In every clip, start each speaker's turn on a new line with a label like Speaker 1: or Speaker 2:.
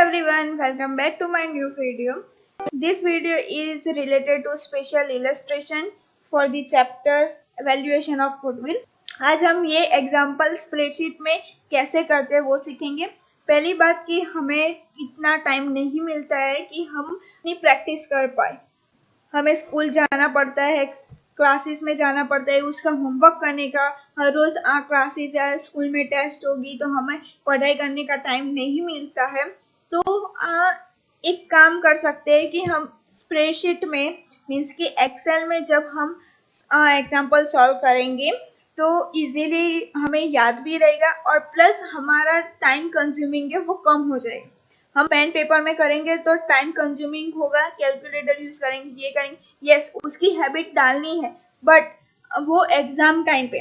Speaker 1: everyone, welcome back to my new video. This video is related to special illustration for the chapter evaluation of goodwill. आज हम ये example spreadsheet में कैसे करते हैं वो सीखेंगे। पहली बात कि हमें इतना टाइम नहीं मिलता है कि हम अपनी प्रैक्टिस कर पाए। हमें स्कूल जाना पड़ता है, क्लासेस में जाना पड़ता है, उसका होमवर्क करने का, हर रोज क्लासेस या स्कूल में टेस्ट होगी तो हमें पढ़ाई करने का टाइम नहीं मिलता है। तो एक काम कर सकते हैं कि हम स्प्रेडशीट में मीन्स कि एक्सेल में जब हम एग्जाम्पल सॉल्व करेंगे तो इजीली हमें याद भी रहेगा और प्लस हमारा टाइम कंज्यूमिंग है वो कम हो जाएगा। हम पेन पेपर में करेंगे तो टाइम कंज्यूमिंग होगा, कैलकुलेटर यूज करेंगे, ये करेंगे, यस उसकी हैबिट डालनी है, बट वो एग्जाम टाइम पे।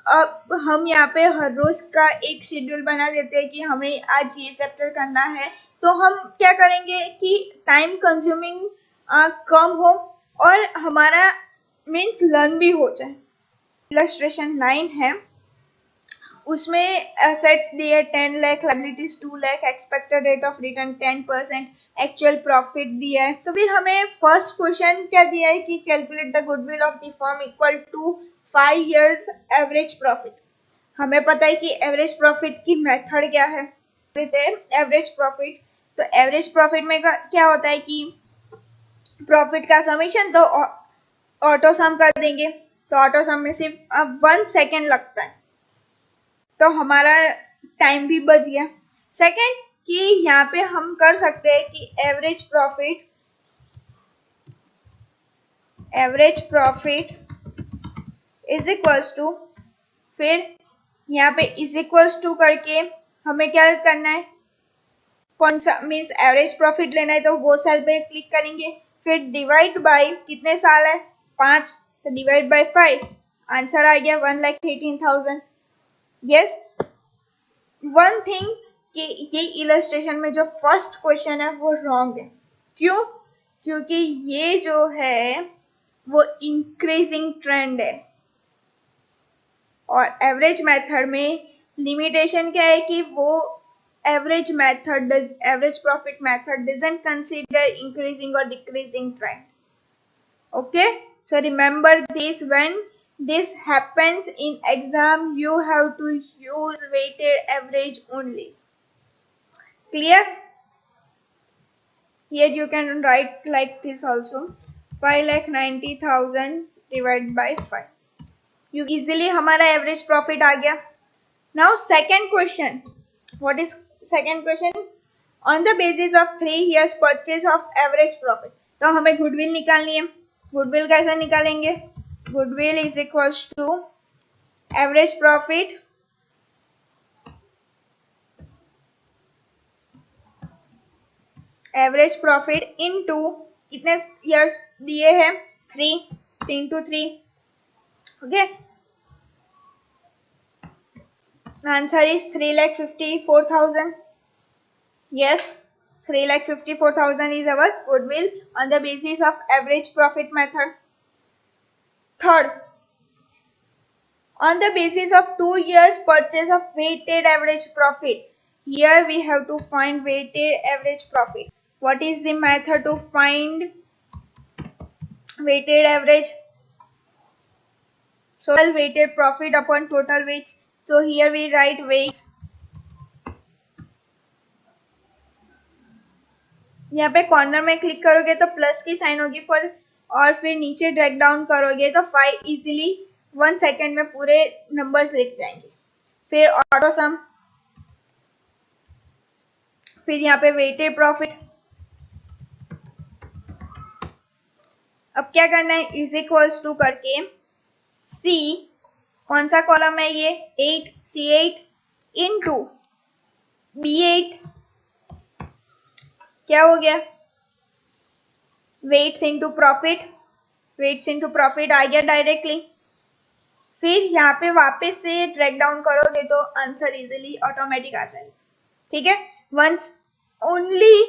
Speaker 1: अब हम यहाँ पे हर रोज का एक शेड्यूल बना देते हैं कि हमें आज ये चैप्टर करना है, तो हम क्या करेंगे कि टाइम कंज्यूमिंग कम हो और हमारा मीन्स लर्न भी हो जाए। इलस्ट्रेशन 9 है, उसमें एसेट्स दिए 10 lakh, liabilities 2 lakh, expected rate of return 10%, actual profit दिया है। तो फिर हमें फर्स्ट क्वेश्चन क्या दिया है कि calculate the goodwill of the firm equal to 5 years average profit. हमें पता है कि एवरेज प्रॉफिट की मेथड क्या है, देते हैं एवरेज प्रॉफिट। तो एवरेज प्रॉफिट में क्या होता है कि प्रॉफिट का समेशन तो ऑटो सम कर देंगे, तो ऑटो सम में सिर्फ 1 सेकेंड लगता है, तो हमारा टाइम भी बच गया। सेकेंड कि यहाँ पे हम कर सकते हैं कि average profit is equals to, फिर यहाँ पे इज इक्वल्स टू करके हमें क्या करना है, कौन सा मीन्स एवरेज प्रॉफिट लेना है तो वो सेल पे क्लिक करेंगे, फिर डिवाइड बाय कितने साल है 5, तो डिवाइड बाय 5, आंसर आ गया 1,18,000। यस, वन थिंग कि ये इलस्ट्रेशन में जो फर्स्ट क्वेश्चन है वो रॉन्ग है। क्यों? क्योंकि ये जो है वो इंक्रीजिंग ट्रेंड है और एवरेज मेथड में लिमिटेशन क्या है कि वो average profit method doesn't consider increasing और decreasing trend. Okay, so remember this, when this happens in exam you have to use weighted average only. Clear? Here you can write like this also, 5,90,000 divided by 5. You easily हमारा average profit आ गया। Now second question, what is second question? On the basis of 3 years purchase of average profit, तो हमें goodwill निकालनी है। Goodwill कैसे निकालेंगे? Goodwill is equals to average profit into कितने years दिए हैं 3 into 3। Okay, answer is 3,54,000। Yes, 3,54,000 is our goodwill on the basis of average profit method. Third, on the basis of 2 years purchase of weighted average profit, here we have to find weighted average profit. What is the method to find weighted average? So weighted profit upon total weights. So here we write weights. यहाँ पे corner में click करोगे तो plus की sign होगी for, और फिर नीचे ड्रैग डाउन करोगे तो 5 इजीली 1 सेकेंड में पूरे नंबर्स लिख जाएंगे। फिर ऑटो सम, फिर यहाँ पे वेटेड प्रॉफिट। अब क्या करना है, इज इक्वल्स टू करके सी, कौन सा कॉलम है ये 8, C8 इनटू B8, क्या हो गया weights into profit, weights into profit आ गया डायरेक्टली। फिर यहाँ पे वापस से ड्रैग डाउन करोगे तो आंसर इजीली ऑटोमेटिक आ जाएगा। ठीक है, once only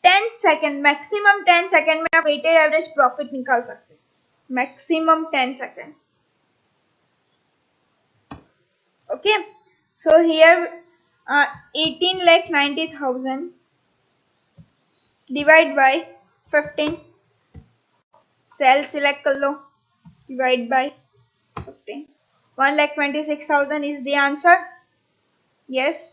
Speaker 1: 10 second, maximum 10 second में आप वेटेड एवरेज प्रॉफिट निकाल सकते हैं, maximum 10 second. Okay, so here 18,90,000 divide by 15, cell select कर लो, divide by 15, 1,26,000 is the answer. Yes,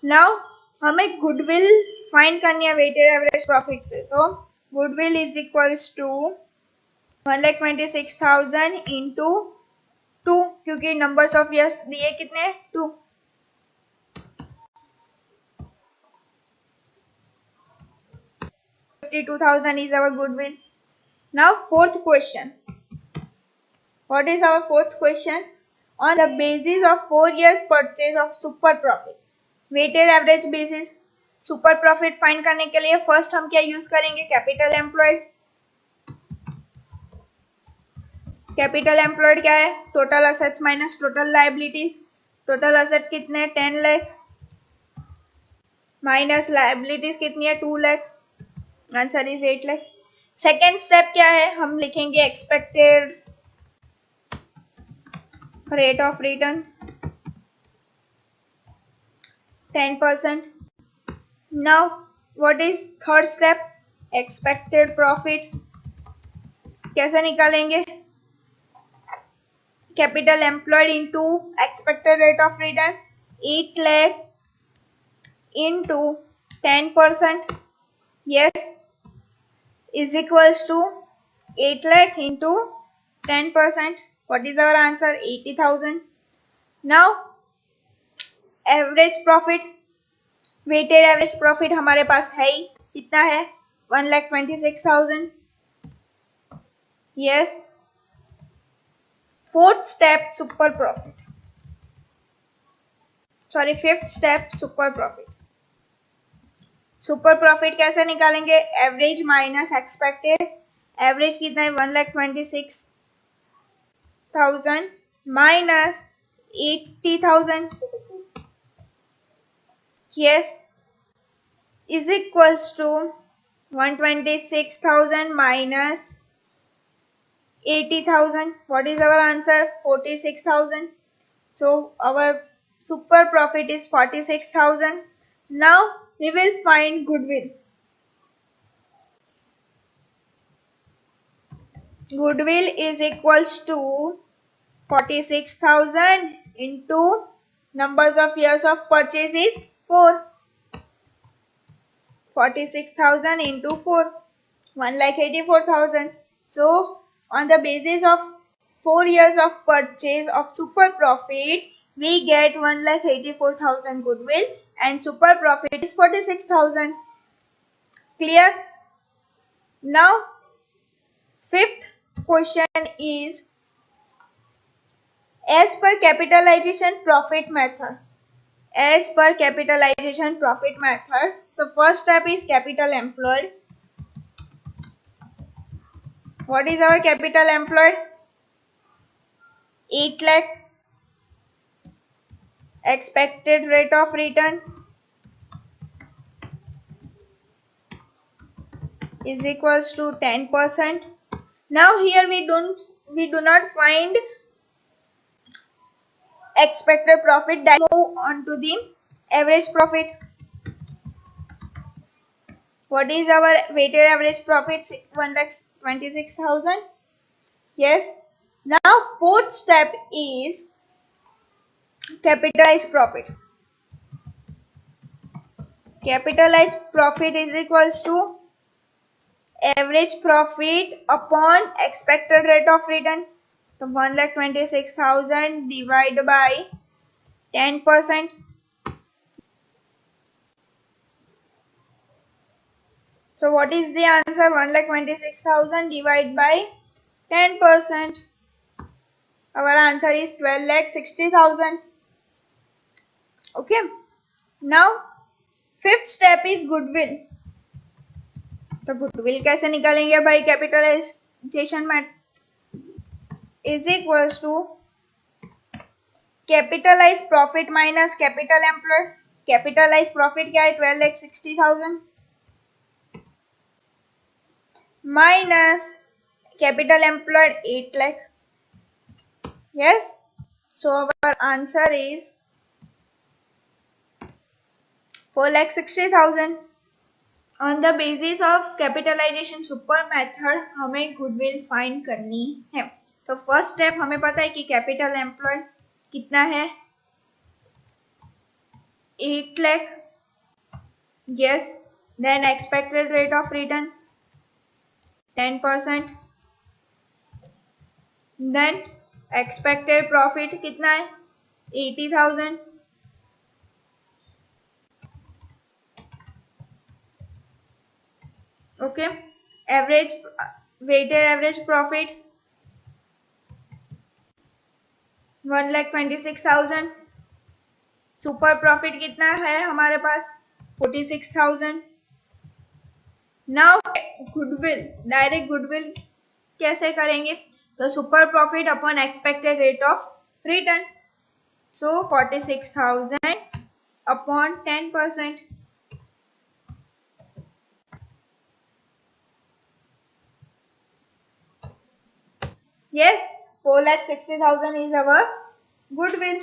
Speaker 1: now हमें गुडविल फाइंड करनी है वेटेड एवरेज प्रॉफिट से, तो goodwill is equals to 1,26,000 into 2, क्योंकि नंबर्स ऑफ ईयर्स दिए कितने, 2। 52,000 is our goodwill. Now fourth question. What is our fourth question? On the basis of 4 years purchase of super profit, weighted average basis, super profit find करने के लिए first हम क्या use करेंगे, capital employed. Capital employed क्या है, total assets minus total liabilities. Total asset कितने, 10 lakh, minus liabilities कितनी है, 2 lakh. Answer is 8 lakh. Second step क्या है, हम लिखेंगे expected rate of return 10%. Now what is third step, expected profit। कैसे निकालेंगे, capital employed into expected rate of return, 8 lakh into 10%, yes, is equals to 8 lakh into 10%. What is our answer, 80,000. Now average profit, weighted average profit हमारे पास है ही, कितना है, 1,26,000। यस, fourth step super profit, sorry fifth step super profit. Super profit कैसे निकालेंगे, average minus expected. Average कितना है, 1,26,000 minus 80,000, yes, is equals to 126,000 minus 80,000. What is our answer, 46,000. So our super profit is 46,000. Now we will find goodwill. Goodwill is equals to 46,000 into numbers of years of purchase is 4. 46,000 into 4, 1,84,000. So on the basis of 4 years of purchase of super profit, we get 1,84,000 goodwill and super profit is 46,000. Clear? Now fifth question is, as per capitalization profit method. As per capitalization profit method, so first step is capital employed. What is our capital employed, 8 lakh. Expected rate of return is equals to 10%. Now here we do not find expected profit, that move on to the average profit. What is our weighted average profit, 1,26,000. Yes. Now fourth step is capitalized profit. Capitalized profit is equals to average profit upon expected rate of return. So 1,26,000 divided by 10%. So what is the answer, 1,26,000 divided by 10%. Our answer is 12,60,000. Okay. Now fifth step is goodwill. तो goodwill कैसे निकालेंगे भाई, capitalization में is equals to capitalize profit minus capital employed. Capitalize profit क्या है, 12,60,000 minus capital employed 8 lakh. Yes, so our answer is 4,60,000. On the basis of capitalization super method हमें goodwill find करनी है। तो फर्स्ट स्टेप हमें पता है कि कैपिटल एम्प्लॉयड कितना है, 8 lakh. Yes, then expected rate of return 10%। Then expected profit कितना है, 80,000। Okay, average weighted average profit 1,26,000। Super profit कितना है हमारे पास, 46,000। नाउ गुडविल, डायरेक्ट गुडविल कैसे करेंगे, तो super profit upon expected rate of return, so 46,000 upon 10%। Yes, 4,60,000 is our goodwill.